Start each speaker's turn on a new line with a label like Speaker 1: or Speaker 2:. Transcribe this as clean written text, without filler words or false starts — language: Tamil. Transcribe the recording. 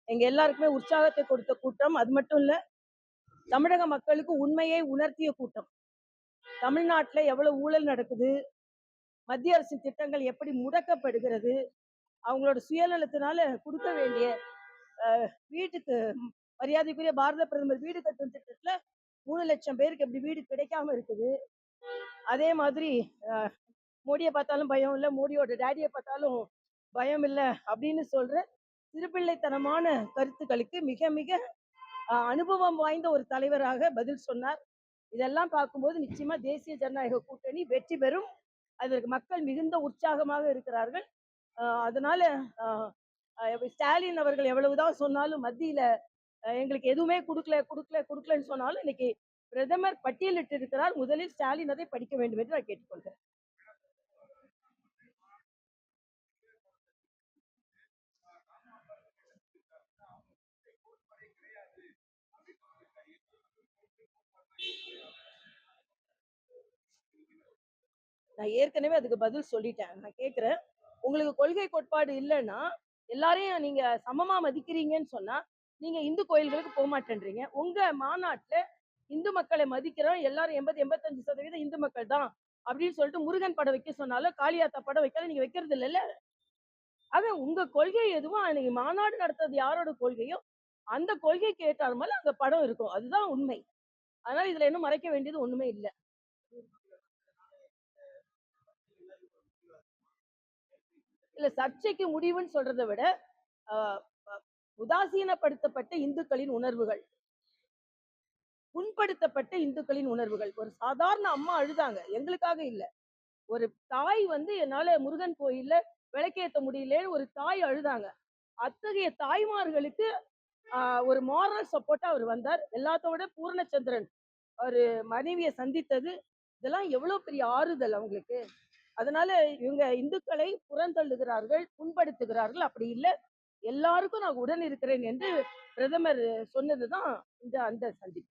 Speaker 1: எங்க எல்லாருக்குமே உற்சாகத்தை கொடுத்த கூட்டம். அது மட்டும் இல்ல, தமிழக மக்களுக்கு உண்மையை உணர்த்திய கூட்டம். தமிழ்நாட்டுல எவ்வளவு ஊழல் நடக்குது, மத்திய அரசின் திட்டங்கள் எப்படி முடக்கப்படுகிறது, அவங்களோட சுயநலத்தினால கொடுக்க வேண்டிய வீட்டுக்கு மரியாதைக்குரிய பாரத பிரதமர் வீடு கட்டும் திட்டத்துல 3,00,000 பேருக்கு எப்படி வீடு கிடைக்காம இருக்குது. அதே மாதிரி மோடியை பார்த்தாலும் பயம் இல்லை, மோடியோட டேடியை பார்த்தாலும் பயம் இல்லை அப்படின்னு சொல்ற சிறுபிள்ளைத்தனமான கருத்துக்களுக்கு மிக மிக அனுபவம் வாய்ந்த ஒரு தலைவராக பதில் சொன்னார். இதெல்லாம் பார்க்கும்போது நிச்சயமா தேசிய ஜனநாயக கூட்டணி வெற்றி பெறும். அதற்கு மக்கள் மிகுந்த உற்சாகமாக இருக்கிறார்கள். அதனால ஸ்டாலின் அவர்கள் எவ்வளவுதான் சொன்னாலும் மத்தியில எங்களுக்கு எதுவுமே கொடுக்கலன்னு சொன்னாலும் இன்னைக்கு பிரதமர் பட்டியலிட்டு இருக்கிறார். முதலில் ஸ்டாலின் அதை படிக்க வேண்டும் என்று நான் கேட்டுக்கொள்கிறேன். நான் ஏற்கனவே அதுக்கு பதில் சொல்லிட்டேன். நான் கேட்கிறேன், உங்களுக்கு கொள்கை கோட்பாடு இல்லைன்னா எல்லாரையும் நீங்க சமமா மதிக்கிறீங்கன்னு சொன்னா நீங்க இந்து கோயில்களுக்கு போக மாட்டேன்றீங்க. உங்க மாநாட்டுல இந்து மக்களை மதிக்கிறோம், எல்லாரும் 80-85% இந்து மக்கள் தான் அப்படின்னு சொல்லிட்டு முருகன் படம் வைக்க சொன்னாலும் காளியாத்தா படம் வைக்காத நீங்க வைக்கிறது இல்லைல்ல. ஆக உங்க கொள்கை எதுவும் அன்னைக்கு மாநாடு நடத்துறது யாரோட கொள்கையோ அந்த கொள்கைக்கு ஏற்றார் மேல அங்க படம் இருக்கும். அதுதான் உண்மை. அதனால இதுல இன்னும் மறைக்க வேண்டியது ஒண்ணுமே இல்லை. இல்ல, சர்ச்சைக்கு முடிவுன்னு சொல்றதை விட உதாசீனப்படுத்தப்பட்ட இந்துக்களின் உணர்வுகள், புண்படுத்தப்பட்ட இந்துக்களின் உணர்வுகள். ஒரு சாதாரண அம்மா அழுதாங்க, எங்களுக்காக இல்ல. ஒரு தாய் என்னால முருகன் கோயில்ல விளக்கேத்த முடியலன்னு ஒரு தாய் அழுதாங்க. அத்தகைய தாய்மார்களுக்கு ஒரு மாரல் சப்போர்ட்டா அவர் வந்தார். எல்லாத்தோட பூர்ணச்சந்திரன் ஒரு மனைவியை சந்தித்தது, இதெல்லாம் எவ்வளவு பெரிய ஆறுதல் அவங்களுக்கு. அதனால இவங்க இந்துக்களை புறந்தள்ளுகிறார்கள், புண்படுத்துகிறார்கள். அப்படி இல்லை, எல்லாருக்கும் நான் உடன் இருக்கிறேன் என்று பிரதமர் சொன்னதுதான் அந்த சந்திப்பு.